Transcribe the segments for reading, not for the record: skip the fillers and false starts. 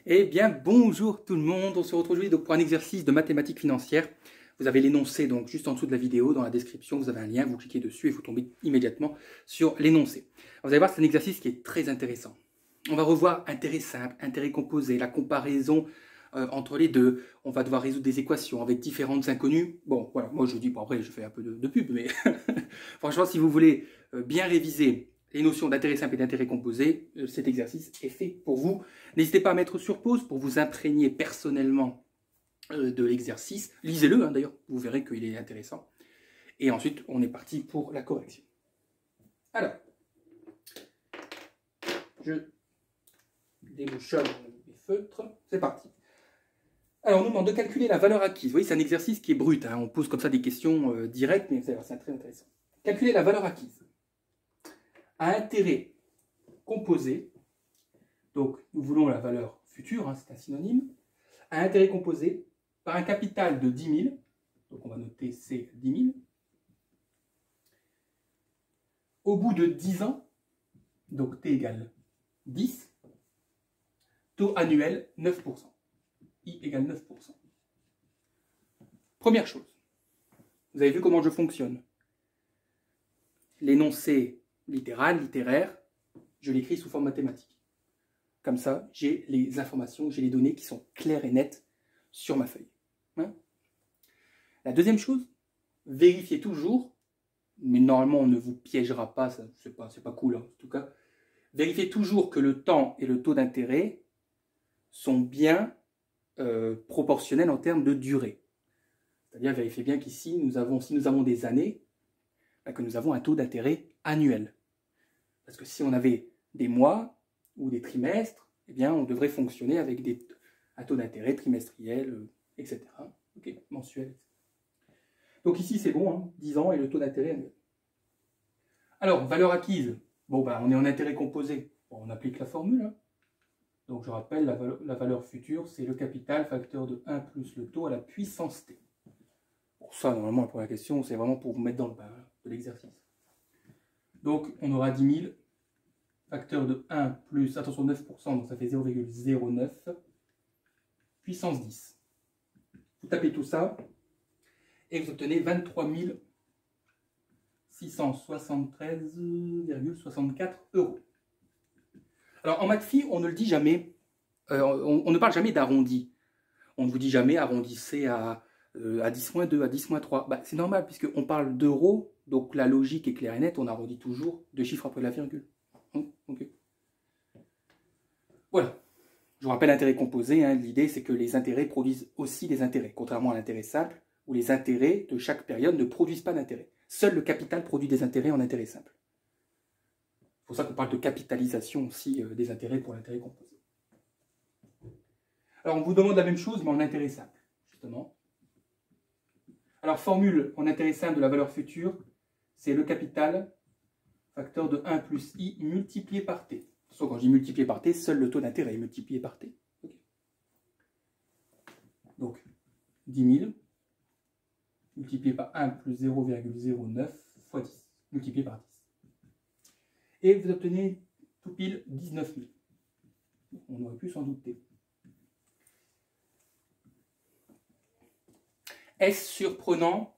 Eh bien, bonjour tout le monde. On se retrouve aujourd'hui donc pour un exercice de mathématiques financières. Vous avez l'énoncé donc juste en dessous de la vidéo, dans la description, vous avez un lien, vous cliquez dessus et vous tombez immédiatement sur l'énoncé. Vous allez voir, c'est un exercice qui est très intéressant. On va revoir intérêt simple, intérêt composé, la comparaison entre les deux. On va devoir résoudre des équations avec différentes inconnues. Bon, voilà, moi je dis, bon après je fais un peu de pub, mais franchement, si vous voulez bien réviser les notions d'intérêt simple et d'intérêt composé, cet exercice est fait pour vous. N'hésitez pas à mettre sur pause pour vous imprégner personnellement de l'exercice. Lisez-le d'ailleurs, vous verrez qu'il est intéressant. Et ensuite, on est parti pour la correction. Alors, je débouchonne mes feutres. C'est parti. Alors, on nous demande de calculer la valeur acquise. Vous voyez, c'est un exercice qui est brut. On pose comme ça des questions directes, mais c'est très intéressant. Calculer la valeur acquise à intérêt composé. Donc, nous voulons la valeur future, c'est un synonyme, à intérêt composé par un capital de 10 000, donc on va noter C 10 000, au bout de 10 ans, donc T égale 10, taux annuel 9%, I égale 9%. Première chose, vous avez vu comment je fonctionne. L'énoncé littéral, littéraire, je l'écris sous forme mathématique. Comme ça, j'ai les informations, j'ai les données qui sont claires et nettes sur ma feuille. La deuxième chose, vérifiez toujours, mais normalement on ne vous piégera pas, c'est pas cool en tout cas, vérifiez toujours que le temps et le taux d'intérêt sont bien proportionnels en termes de durée. C'est-à-dire vérifiez bien qu'ici, si nous avons des années, que nous avons un taux d'intérêt annuel. Parce que si on avait des mois ou des trimestres, eh bien on devrait fonctionner avec un taux d'intérêt trimestriel, etc. Okay, mensuel. Donc ici c'est bon, 10 ans et le taux d'intérêt annuel. Alors, valeur acquise, bon on est en intérêt composé, on applique la formule. Donc je rappelle, la valeur future, c'est le capital facteur de 1 plus le taux à la puissance t. Pour ça, normalement, la première question, c'est vraiment pour vous mettre dans le bain de l'exercice. Donc on aura 10 000, facteur de 1 plus, attention, 9%, donc ça fait 0,09, puissance 10. Vous tapez tout ça, et vous obtenez 23 673,64 €. Alors en maths phi, on ne le dit jamais, on ne parle jamais d'arrondi. On ne vous dit jamais arrondissez à 10-2, à 10-3. C'est normal puisqu'on parle d'euros, donc la logique est claire et nette, on arrondit toujours 2 chiffres après la virgule. Okay. Voilà. Je vous rappelle l'intérêt composé, l'idée c'est que les intérêts produisent aussi des intérêts, contrairement à l'intérêt simple, où les intérêts de chaque période ne produisent pas d'intérêt. Seul le capital produit des intérêts en intérêt simple. C'est pour ça qu'on parle de capitalisation aussi des intérêts pour l'intérêt composé. Alors on vous demande la même chose, mais en intérêt simple, justement. Alors formule en intérêt simple de la valeur future, c'est le capital, facteur de 1 plus I multiplié par T. Attention, quand je dis multiplié par T, seul le taux d'intérêt est multiplié par T. Okay. Donc 10 000 multiplié par 1 plus 0,09 fois 10, multiplié par 10. Et vous obtenez tout pile 19 000. On aurait pu s'en douter. Est-ce surprenant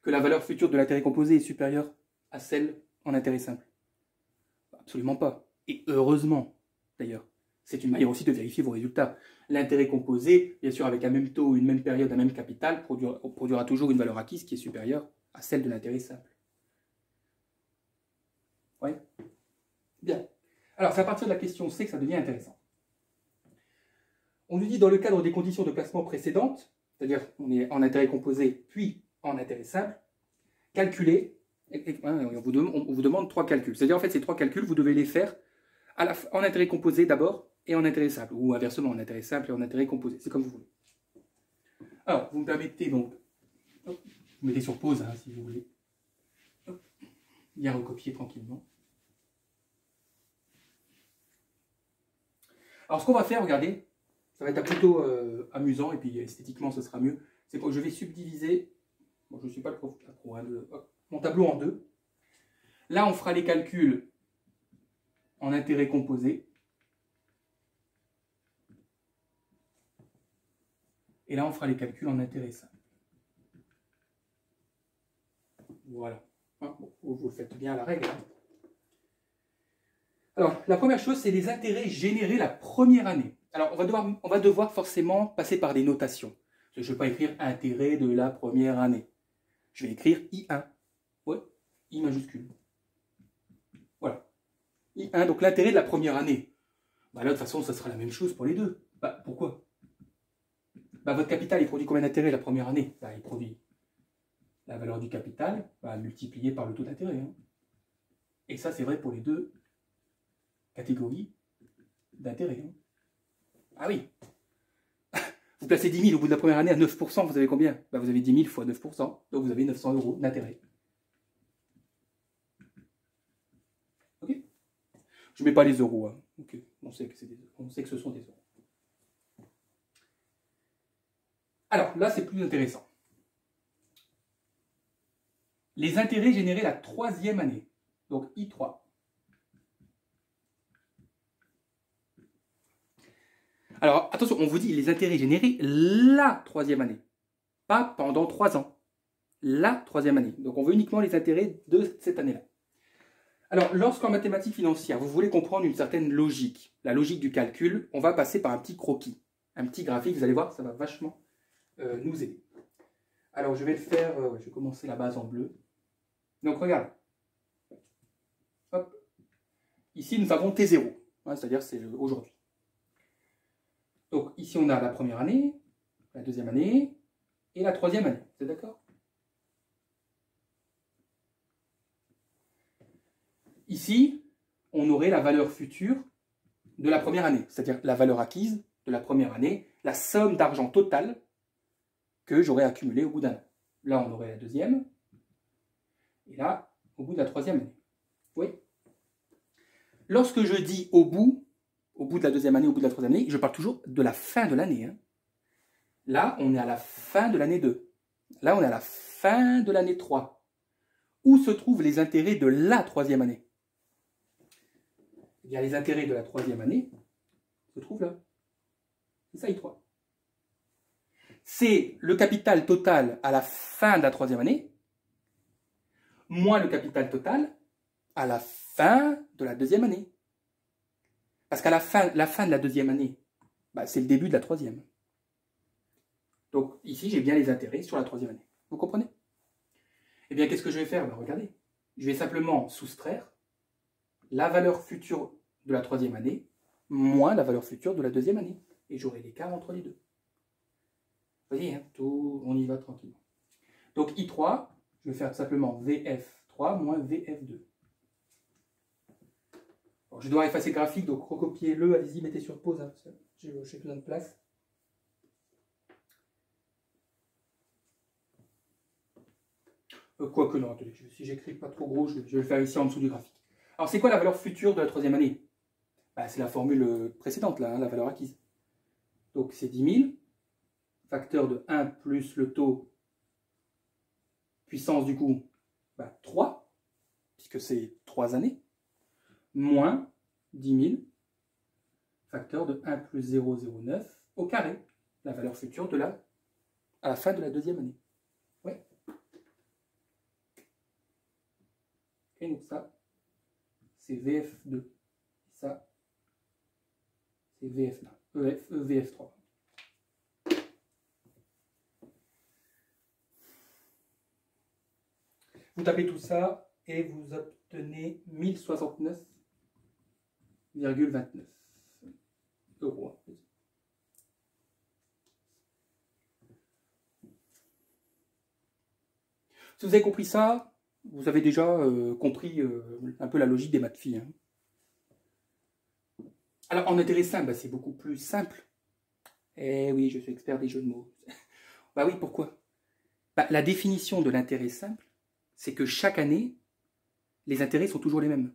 que la valeur future de l'intérêt composé est supérieure à celle en intérêt simple? Absolument pas. Et heureusement, d'ailleurs. C'est une manière aussi de vérifier vos résultats. L'intérêt composé, bien sûr, avec un même taux, une même période, un même capital, produira toujours une valeur acquise qui est supérieure à celle de l'intérêt simple. Oui? Bien. Alors, c'est à partir de la question C que ça devient intéressant. On nous dit, dans le cadre des conditions de placement précédentes, c'est-à-dire on est en intérêt composé, puis en intérêt simple, calculer, on vous demande 3 calculs. C'est-à-dire, en fait, ces 3 calculs, vous devez les faire en intérêt composé d'abord, et en intérêt simple, ou inversement, en intérêt simple et en intérêt composé. C'est comme vous voulez. Alors, vous me permettez donc, vous mettez sur pause si vous voulez, bien recopier tranquillement. Alors, ce qu'on va faire, regardez, ça va être plutôt amusant, et puis esthétiquement, ce sera mieux. C'est que je vais subdiviser, bon, je ne suis pas le pro, mon tableau en deux. Là, on fera les calculs en intérêt composé. Et là, on fera les calculs en intérêt simple. Voilà. Hein, bon, vous le faites bien à la règle. Hein. Alors, la première chose, c'est les intérêts générés la première année. Alors, on va devoir forcément passer par des notations. Je ne vais pas écrire intérêt de la première année. Je vais écrire I1. Ouais, I majuscule. Voilà. I1, donc l'intérêt de la première année. Bah là, de toute façon, ça sera la même chose pour les deux. Bah, pourquoi? Bah, votre capital, il produit combien d'intérêt la première année? Bah, il produit la valeur du capital multipliée par le taux d'intérêt. Hein. Et ça, c'est vrai pour les deux catégories d'intérêt. Hein. Ah oui. Vous placez 10 000 au bout de la première année à 9%, vous avez combien? Bah, vous avez 10 000 fois 9%, donc vous avez 900 € d'intérêt. Ok? Je ne mets pas les euros. Hein. Okay. On sait que ce sont des euros. Alors, là, c'est plus intéressant. Les intérêts générés la troisième année. Donc, I3. Alors, attention, on vous dit les intérêts générés la troisième année. Pas pendant 3 ans. La troisième année. Donc, on veut uniquement les intérêts de cette année-là. Alors, lorsqu'en mathématiques financières, vous voulez comprendre une certaine logique, la logique du calcul, on va passer par un petit croquis, un petit graphique, vous allez voir, ça va vachement nous aider. Alors, je vais le faire, je vais commencer la base en bleu. Donc, regarde. Hop. Ici, nous avons T0, hein, c'est-à-dire c'est aujourd'hui. Donc, ici, on a la première année, la deuxième année et la troisième année. Vous êtes d'accord? Ici, on aurait la valeur future de la première année, c'est-à-dire la valeur acquise de la première année, la somme d'argent totale que j'aurais accumulée au bout d'un an. Là, on aurait la deuxième, et là, au bout de la troisième année. Oui. Lorsque je dis au bout de la deuxième année, au bout de la troisième année, je parle toujours de la fin de l'année. Hein. Là, on est à la fin de l'année 2. Là, on est à la fin de l'année 3. Où se trouvent les intérêts de la troisième année? Eh bien, les intérêts de la troisième année se trouvent là. C'est ça, I3. C'est le capital total à la fin de la troisième année, moins le capital total à la fin de la deuxième année. Parce qu'à la fin de la deuxième année, c'est le début de la troisième. Donc ici, j'ai bien les intérêts sur la troisième année. Vous comprenez? Eh bien, qu'est-ce que je vais faire? Regardez. Je vais simplement soustraire la valeur future de la troisième année moins la valeur future de la deuxième année. Et j'aurai l'écart entre les deux. Vous voyez, hein, tout, on y va tranquillement. Donc I3, je vais faire simplement VF3 moins VF2. Bon, je dois effacer le graphique, donc recopiez-le, allez-y, mettez sur pause, hein, j'ai besoin de place. Quoique non, attendez, si j'écris pas trop gros, je vais le faire ici en dessous du graphique. Alors c'est quoi la valeur future de la troisième année? C'est la formule précédente, là, hein, la valeur acquise. Donc c'est 10 000, facteur de 1 plus le taux, puissance du coup, 3, puisque c'est 3 années, moins 10 000, facteur de 1 plus 0,09 au carré, la valeur future à la fin de la deuxième année. Oui. Et donc ça, c'est VF2. Ça, c'est VF1, VF3. Vous tapez tout ça et vous obtenez 1069,29 €. Si vous avez compris ça, vous avez déjà compris un peu la logique des maths phi. Hein. Alors en intérêt simple, c'est beaucoup plus simple. Eh oui, je suis expert des jeux de mots. Oui, pourquoi? La définition de l'intérêt simple, c'est que chaque année, les intérêts sont toujours les mêmes.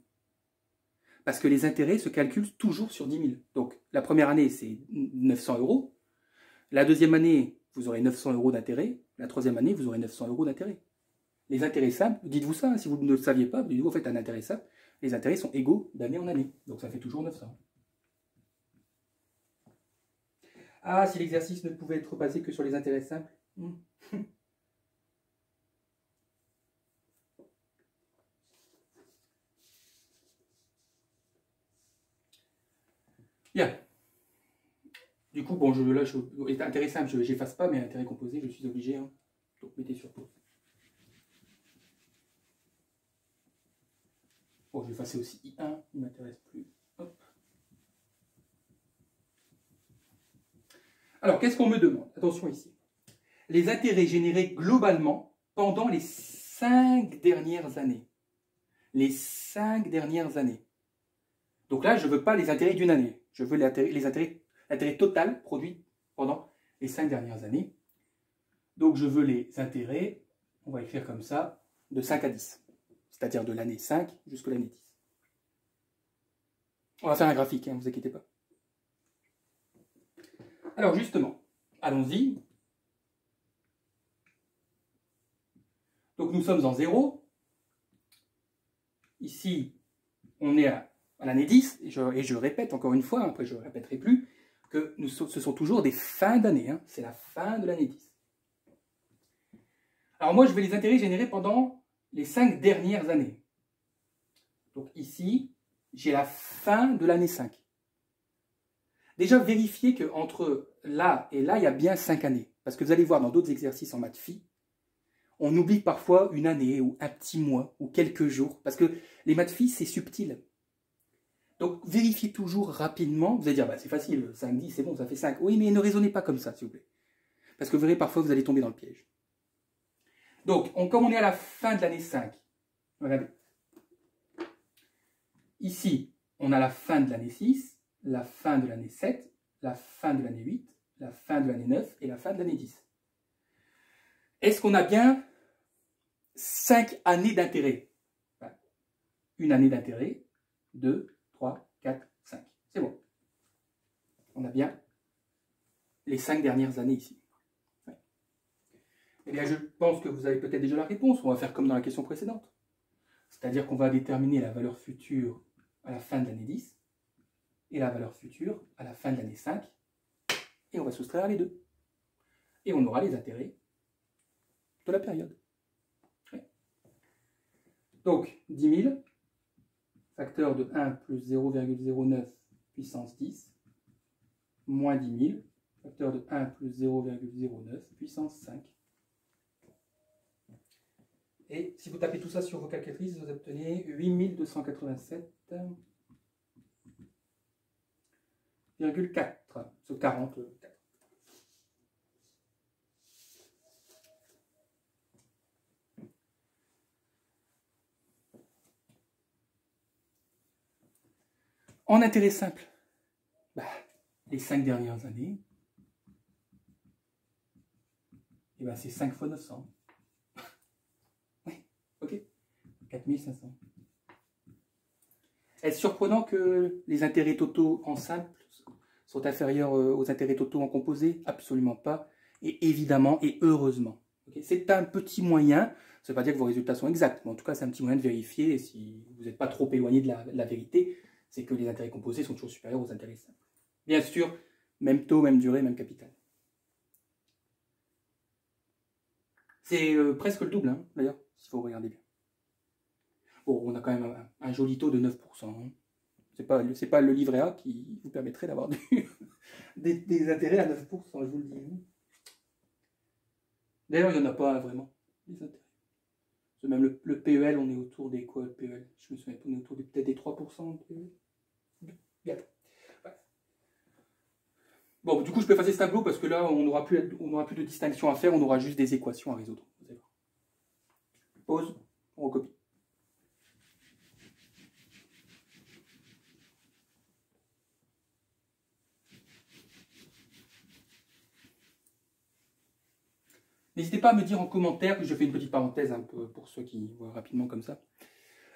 Parce que les intérêts se calculent toujours sur 10 000. Donc, la première année, c'est 900 €. La deuxième année, vous aurez 900 € d'intérêt. La troisième année, vous aurez 900 € d'intérêt. Les intérêts simples, dites-vous ça, hein, si vous ne le saviez pas, dites-vous, en fait, un intérêt simple, les intérêts sont égaux d'année en année. Donc, ça fait toujours 900. Ah, si l'exercice ne pouvait être basé que sur les intérêts simples. Bien. Du coup, bon, là, intérêt simple, je n'efface pas, mais intérêt composé, je suis obligé. Hein. Donc, mettez sur pause. Bon, je vais effacer aussi I1, il ne m'intéresse plus. Hop. Alors, qu'est-ce qu'on me demande? Attention ici. Les intérêts générés globalement pendant les 5 dernières années. Les 5 dernières années. Donc là, je ne veux pas les intérêts d'une année. Je veux l'intérêt total produit pendant les 5 dernières années. Donc je veux les intérêts, on va écrire comme ça, de 5 à 10. C'est-à-dire de l'année 5 jusqu'à l'année 10. On va faire un graphique, ne vous inquiétez pas. Alors justement, allons-y. Donc nous sommes en 0. Ici, on est à l'année 10. Et je répète encore une fois, après je ne répéterai plus, que ce sont toujours des fins d'année. Hein. C'est la fin de l'année 10. Alors moi, je vais les intérêts générés pendant les 5 dernières années. Donc ici, j'ai la fin de l'année 5. Déjà, vérifiez qu'entre là et là, il y a bien 5 années. Parce que vous allez voir dans d'autres exercices en maths phi, on oublie parfois une année ou un petit mois ou quelques jours. Parce que les maths phi, c'est subtil. Donc, vérifiez toujours rapidement. Vous allez dire, bah, c'est facile, 5, 10, c'est bon, ça fait 5. Oui, mais ne raisonnez pas comme ça, s'il vous plaît. Parce que vous verrez, parfois, vous allez tomber dans le piège. Donc, comme on est à la fin de l'année 5, regardez. Ici, on a la fin de l'année 6, la fin de l'année 7, la fin de l'année 8, la fin de l'année 9 et la fin de l'année 10. Est-ce qu'on a bien 5 années d'intérêt? Une année d'intérêt, 2, 3, 4, 5. C'est bon. On a bien les 5 dernières années ici. Eh bien, je pense que vous avez peut-être déjà la réponse. On va faire comme dans la question précédente. C'est-à-dire qu'on va déterminer la valeur future à la fin de l'année 10 et la valeur future à la fin de l'année 5. Et on va soustraire les deux. Et on aura les intérêts de la période. Ouais. Donc, 10 000, facteur de 1 plus 0,09 puissance 10, moins 10 000, facteur de 1 plus 0,09 puissance 5. Et si vous tapez tout ça sur vos calculatrices, vous obtenez 8287,4 sur 44. En intérêt simple, les 5 dernières années, c'est 5 fois 900. Oui, ok, 4500. Est-ce surprenant que les intérêts totaux en simple sont inférieurs aux intérêts totaux en composé? Absolument pas. Et évidemment, et heureusement. Okay, c'est un petit moyen, ça ne veut pas dire que vos résultats sont exacts, mais en tout cas, c'est un petit moyen de vérifier, et si vous n'êtes pas trop éloigné de la vérité, c'est que les intérêts composés sont toujours supérieurs aux intérêts simples. Bien sûr, même taux, même durée, même capital. C'est presque le double, hein, d'ailleurs, s'il faut regarder bien. Bon, on a quand même un joli taux de 9%. Hein. C'est pas le livret A qui vous permettrait d'avoir des intérêts à 9%, je vous le dis. D'ailleurs, il n'y en a pas vraiment, des intérêts. Même le PEL, on est autour des quoi, le PEL? Je me souviens, on est autour peut-être des 3% de PEL. Bien. Ouais. Bon, du coup, je peux effacer ce tableau parce que là, on n'aura plus de distinction à faire, on aura juste des équations à résoudre. Pause, on recopie. N'hésitez pas à me dire en commentaire, je fais une petite parenthèse un peu pour ceux qui voient rapidement comme ça.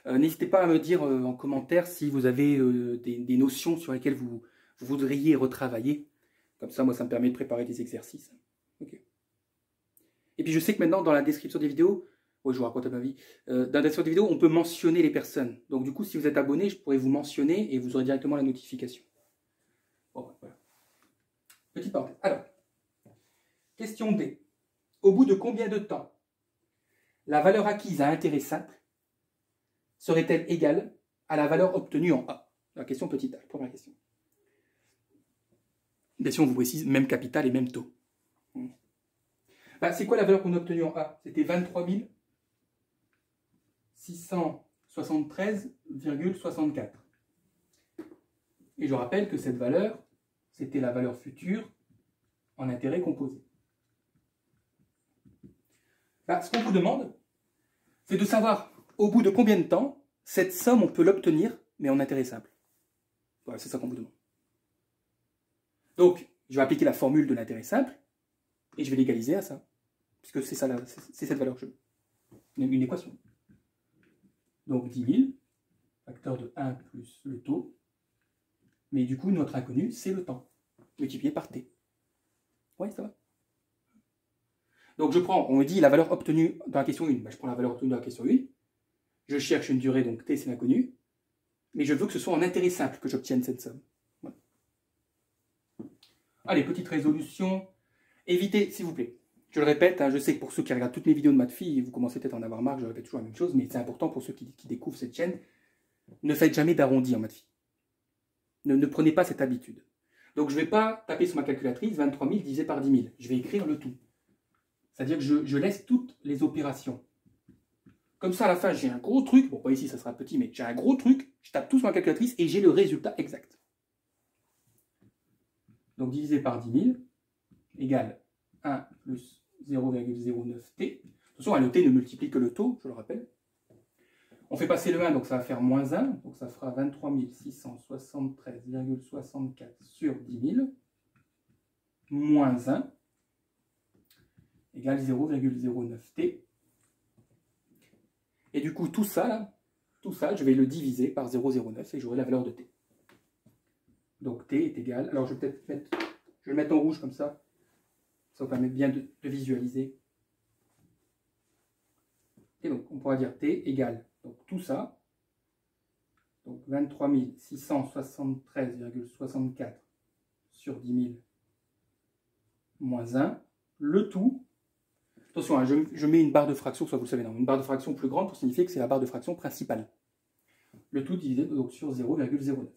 N'hésitez pas à me dire en commentaire si vous avez des notions sur lesquelles vous voudriez retravailler. Comme ça, moi, ça me permet de préparer des exercices. Okay. Et puis, je sais que maintenant, dans la description des vidéos, je vous raconte ma vie, dans la description des vidéos, on peut mentionner les personnes. Donc, du coup, si vous êtes abonné, je pourrais vous mentionner et vous aurez directement la notification. Bon, voilà. Petite parenthèse. Alors, question D. Au bout de combien de temps la valeur acquise à intérêt simple serait-elle égale à la valeur obtenue en A? La question petit a, première question. Bien sûr, on vous précise même capital et même taux. Ben, c'est quoi la valeur qu'on a obtenue en A? C'était 23 673,64. Et je rappelle que cette valeur, c'était la valeur future en intérêt composé. Ben, ce qu'on vous demande, c'est de savoir au bout de combien de temps cette somme on peut l'obtenir, mais en intérêt simple. Voilà, c'est ça qu'on vous demande. Donc, je vais appliquer la formule de l'intérêt simple, et je vais l'égaliser à ça, puisque c'est ça, c'est cette valeur que je veux. Une équation. Donc 10 000, facteur de 1 plus le taux, mais du coup, notre inconnu, c'est le temps, multiplié par t. Ouais, ça va. Donc je prends, on me dit la valeur obtenue dans la question 1. Ben, je prends la valeur obtenue dans la question 1, je cherche une durée, donc t c'est l'inconnu, mais je veux que ce soit en intérêt simple que j'obtienne cette somme. Voilà. Allez, petite résolution. Évitez, s'il vous plaît. Je le répète, hein, je sais que pour ceux qui regardent toutes mes vidéos de maths filles, vous commencez peut-être à en avoir marre, je répète toujours la même chose, mais c'est important pour ceux qui découvrent cette chaîne. Ne faites jamais d'arrondi en maths filles. Ne prenez pas cette habitude. Donc je ne vais pas taper sur ma calculatrice 23 000 divisé par 10 000. Je vais écrire le tout. C'est-à-dire que je laisse toutes les opérations. Comme ça, à la fin, j'ai un gros truc. Bon, pas ici, ça sera petit, mais j'ai un gros truc. Je tape tout sur ma calculatrice et j'ai le résultat exact. Donc divisé par 10 000 égale 1 plus 0,09t. Attention, le t ne multiplie que le taux, je le rappelle. On fait passer le 1, donc ça va faire moins 1. Donc ça fera 23 673,64 sur 10 000 moins 1 égale 0,09t. Et du coup, tout ça, je vais le diviser par 0,09 et j'aurai la valeur de t. Donc t est égal, alors je vais peut-être le mettre en rouge comme ça va permettre bien de visualiser. Et donc, on pourra dire t égale, donc tout ça, donc 23 673,64 sur 10 000 moins 1, le tout. Attention, hein, je mets une barre de fraction, soit vous le savez, non, une barre de fraction plus grande pour signifier que c'est la barre de fraction principale. Le tout divisé donc, sur 0,09.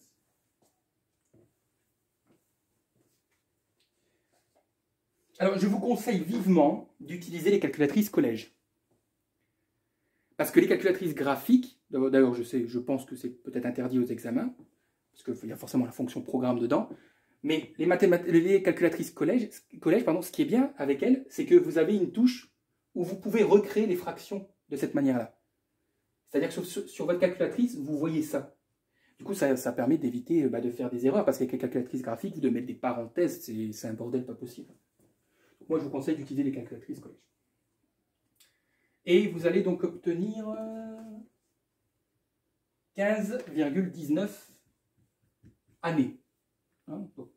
Alors, je vous conseille vivement d'utiliser les calculatrices collège. Parce que les calculatrices graphiques, d'ailleurs, je pense que c'est peut-être interdit aux examens, parce qu'il y a forcément la fonction programme dedans, mais les calculatrices collège, ce qui est bien avec elles, c'est que vous avez une touche où vous pouvez recréer les fractions de cette manière-là. C'est-à-dire que sur votre calculatrice, vous voyez ça. Du coup, ça permet d'éviter de faire des erreurs, parce qu'avec les calculatrices graphiques, vous devez mettre des parenthèses, c'est un bordel pas possible. Donc, moi, je vous conseille d'utiliser les calculatrices collège. Et vous allez donc obtenir 15,19 années. Hein, donc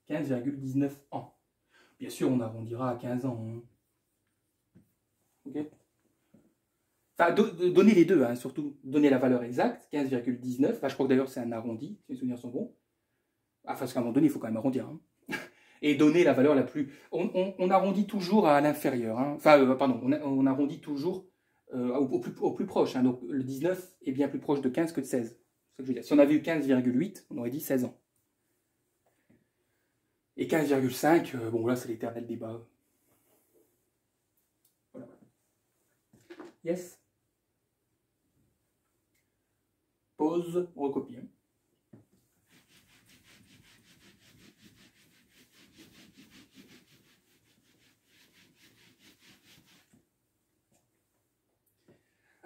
15,19 ans. Bien sûr, on arrondira à 15 ans. Hein. Ok. Enfin, donnez les deux, hein, surtout. Donnez la valeur exacte, 15,19. Enfin, je crois que d'ailleurs, c'est un arrondi, si mes souvenirs sont bons. Enfin, parce qu'à un moment donné, il faut quand même arrondir. Hein. Et donner la valeur la plus... On arrondit toujours à l'inférieur. Hein. Enfin, pardon, on arrondit toujours au plus proche. Hein. Donc, le 19 est bien plus proche de 15 que de 16. C'est ce que je veux dire. Si on avait eu 15,8, on aurait dit 16 ans. Et 15,5, bon là, c'est l'éternel débat. Voilà. Yes. Pause, on recopie. Hein.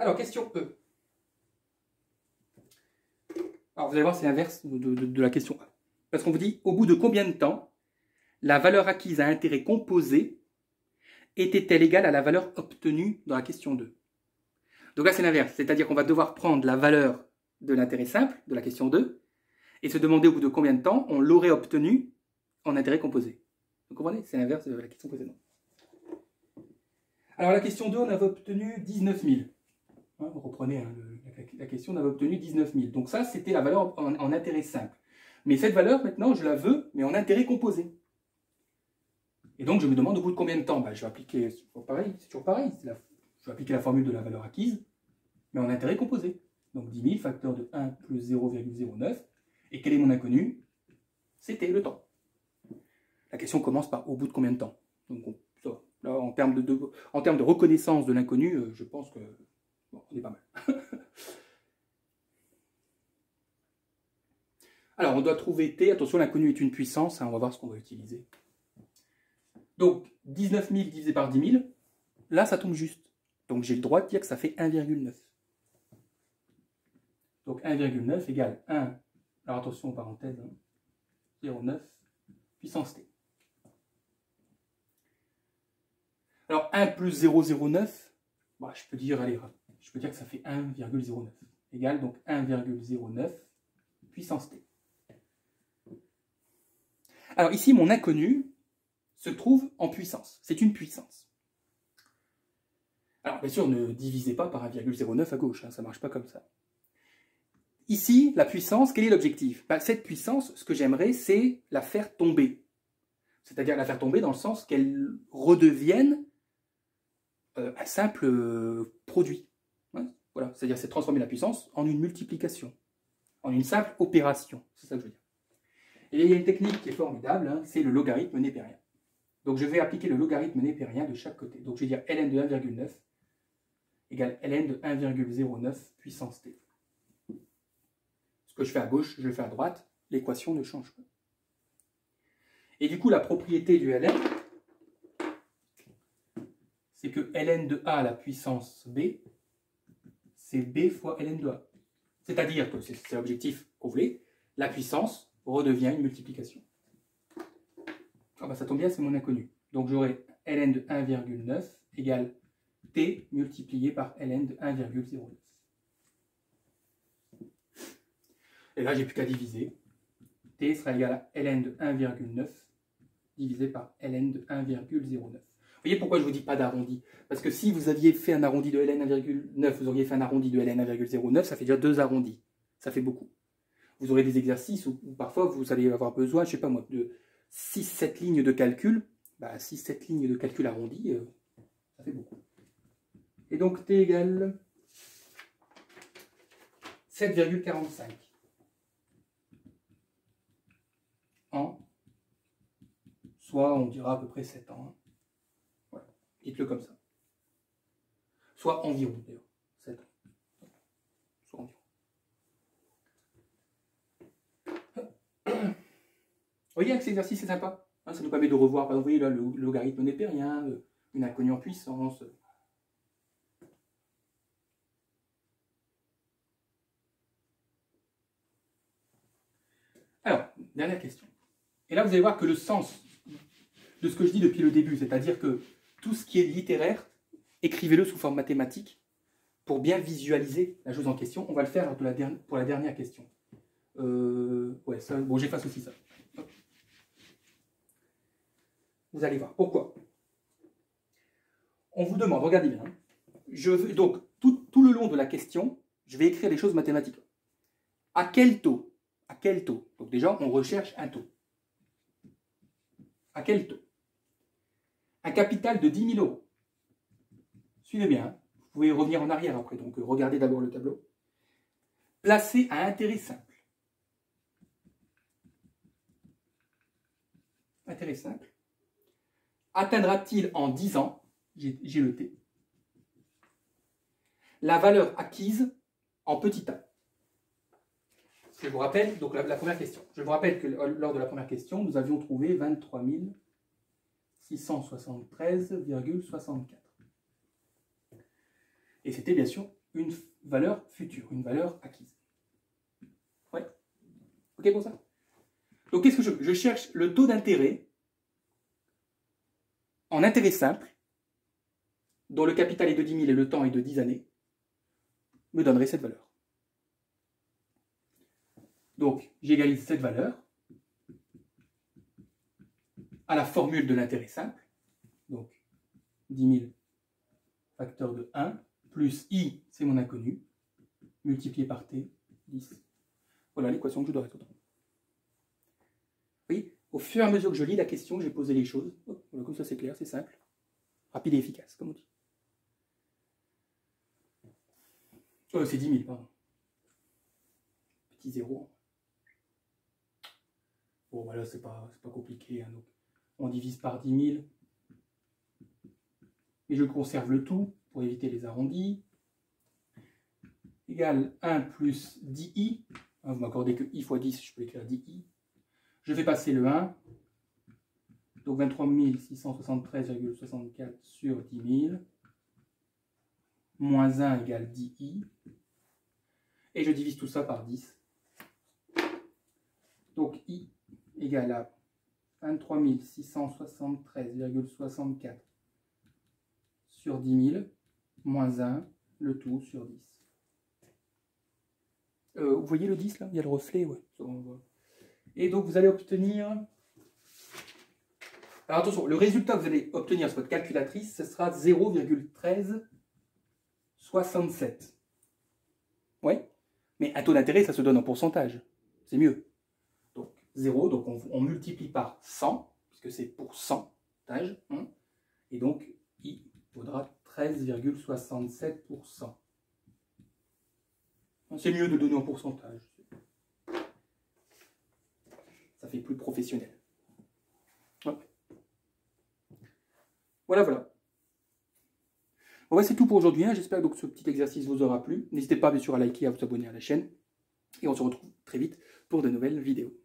Alors, question E. Alors, vous allez voir, c'est l'inverse de la question A. Parce qu'on vous dit, au bout de combien de temps la valeur acquise à intérêt composé était-elle égale à la valeur obtenue dans la question 2? Donc là, c'est l'inverse. C'est-à-dire qu'on va devoir prendre la valeur de l'intérêt simple, de la question 2, et se demander au bout de combien de temps on l'aurait obtenu en intérêt composé. Vous comprenez? C'est l'inverse de la question précédente. Alors, la question 2, on avait obtenu 19 000. Vous reprenez hein, la question, on avait obtenu 19 000. Donc ça, c'était la valeur en intérêt simple. Mais cette valeur, maintenant, je la veux, mais en intérêt composé. Et donc, je me demande au bout de combien de temps. Je vais appliquer, c'est toujours pareil. Je vais appliquer la formule de la valeur acquise, mais en intérêt composé. Donc 10 000 facteur de 1 plus 0,09. Et quel est mon inconnu? C'était le temps. La question commence par au bout de combien de temps. Donc là, en termes de reconnaissance de l'inconnu, je pense que bon, on est pas mal. Alors, on doit trouver t. Attention, l'inconnu est une puissance. On va voir ce qu'on va utiliser. Donc, 19 000 divisé par 10 000, là, ça tombe juste. Donc, j'ai le droit de dire que ça fait 1,9. Donc, 1,9 égale 1. Alors, attention, parenthèse, 0,9 puissance t. Alors, 1 plus 0,09, je peux dire, allez, je peux dire que ça fait 1,09. Égale donc 1,09 puissance t. Alors, ici, mon inconnu se trouve en puissance. C'est une puissance. Alors, bien sûr, ne divisez pas par 1,09 à gauche, ça ne marche pas comme ça. Ici, la puissance, quel est l'objectif? Cette puissance, ce que j'aimerais, c'est la faire tomber. C'est-à-dire la faire tomber dans le sens qu'elle redevienne un simple produit. Voilà. C'est-à-dire c'est transformer la puissance en une multiplication, en une simple opération. C'est ça que je veux dire. Et il y a une technique qui est formidable, c'est le logarithme népérien. Donc je vais appliquer le logarithme népérien de chaque côté. Donc je vais dire ln de 1,9 égale ln de 1,09 puissance t. Ce que je fais à gauche, je le fais à droite, l'équation ne change pas. Et du coup, la propriété du ln, c'est que ln de a à la puissance b, c'est b fois ln de a. C'est-à-dire que c'est l'objectif qu'on voulait, la puissance redevient une multiplication. Ça tombe bien, c'est mon inconnu. Donc j'aurai ln de 1,9 égale t multiplié par ln de 1,09. Et là, j'ai plus qu'à diviser. T sera égal à ln de 1,9 divisé par ln de 1,09. Vous voyez pourquoi je ne vous dis pas d'arrondi? Parce que si vous aviez fait un arrondi de ln 1,9, vous auriez fait un arrondi de ln 1,09, ça fait déjà 2 arrondis. Ça fait beaucoup. Vous aurez des exercices où parfois vous allez avoir besoin, je ne sais pas moi, de 6-7 lignes de calcul. 6-7 lignes de calcul arrondi, ça fait beaucoup. Et donc t égale 7,45 ans, soit on dira à peu près 7 ans. Voilà. Dites-le comme ça. Soit environ, d'ailleurs. 7 ans. Soit environ. Vous voyez que cet exercice est sympa. Ça nous permet de revoir, par exemple, vous voyez là, le logarithme népérien, une inconnue en puissance. Alors, dernière question. Et là, vous allez voir que le sens de ce que je dis depuis le début, c'est-à-dire que tout ce qui est littéraire, écrivez-le sous forme mathématique pour bien visualiser la chose en question. On va le faire pour la dernière question. Bon, j'efface aussi ça. Vous allez voir. Pourquoi? On vous demande, regardez bien. Donc, tout le long de la question, je vais écrire des choses mathématiques. À quel taux? À quel taux? Donc déjà, on recherche un taux. À quel taux? Un capital de 10 000 euros. Suivez bien. Vous pouvez revenir en arrière après. Donc, regardez d'abord le tableau. Placé à intérêt simple. Intérêt simple. Atteindra-t-il en 10 ans, j'ai le T, la valeur acquise en petit a? Je vous rappelle, donc la première question. Je vous rappelle que lors de la première question, nous avions trouvé 23 673,64. Et c'était bien sûr une valeur future, une valeur acquise. Ouais. OK pour ça? Donc qu'est-ce que je cherche le taux d'intérêt en intérêt simple, dont le capital est de 10 000 et le temps est de 10 années, me donnerait cette valeur. Donc, j'égalise cette valeur à la formule de l'intérêt simple. Donc, 10 000 facteur de 1, plus I, c'est mon inconnu, multiplié par T, 10. Voilà l'équation que je dois résoudre. Oui, Au fur et à mesure que je lis la question, j'ai posé les choses. Hop, voilà, comme ça c'est clair, c'est simple. Rapide et efficace, comme on dit. C'est 10 000, pardon. Petit zéro. Bon, voilà, c'est pas compliqué. Hein, donc, on divise par 10 000. Et je conserve le tout pour éviter les arrondis. Égale 1 plus 10i. Hein, vous m'accordez que i fois 10, je peux écrire 10i. Je fais passer le 1. Donc 23 673,64 sur 10 000. Moins 1 égale 10i. Et je divise tout ça par 10. Donc i égale à 23 673,64 sur 10 000, moins 1, le tout sur 10. Vous voyez le 10 là? Il y a le reflet, ouais. Et donc vous allez obtenir... Alors attention, le résultat que vous allez obtenir sur votre calculatrice, ce sera 0,1367. Ouais. Mais un taux d'intérêt, ça se donne en pourcentage. C'est mieux. Donc 0, donc on multiplie par 100, puisque c'est pourcentage. Hein, et donc I vaudra 13,67%. C'est mieux de donner en pourcentage. Ça fait plus professionnel. Hop. Voilà, voilà. Bon, ouais, c'est tout pour aujourd'hui. Hein. J'espère donc que ce petit exercice vous aura plu. N'hésitez pas, bien sûr, à liker et à vous abonner à la chaîne. Et on se retrouve très vite pour de nouvelles vidéos.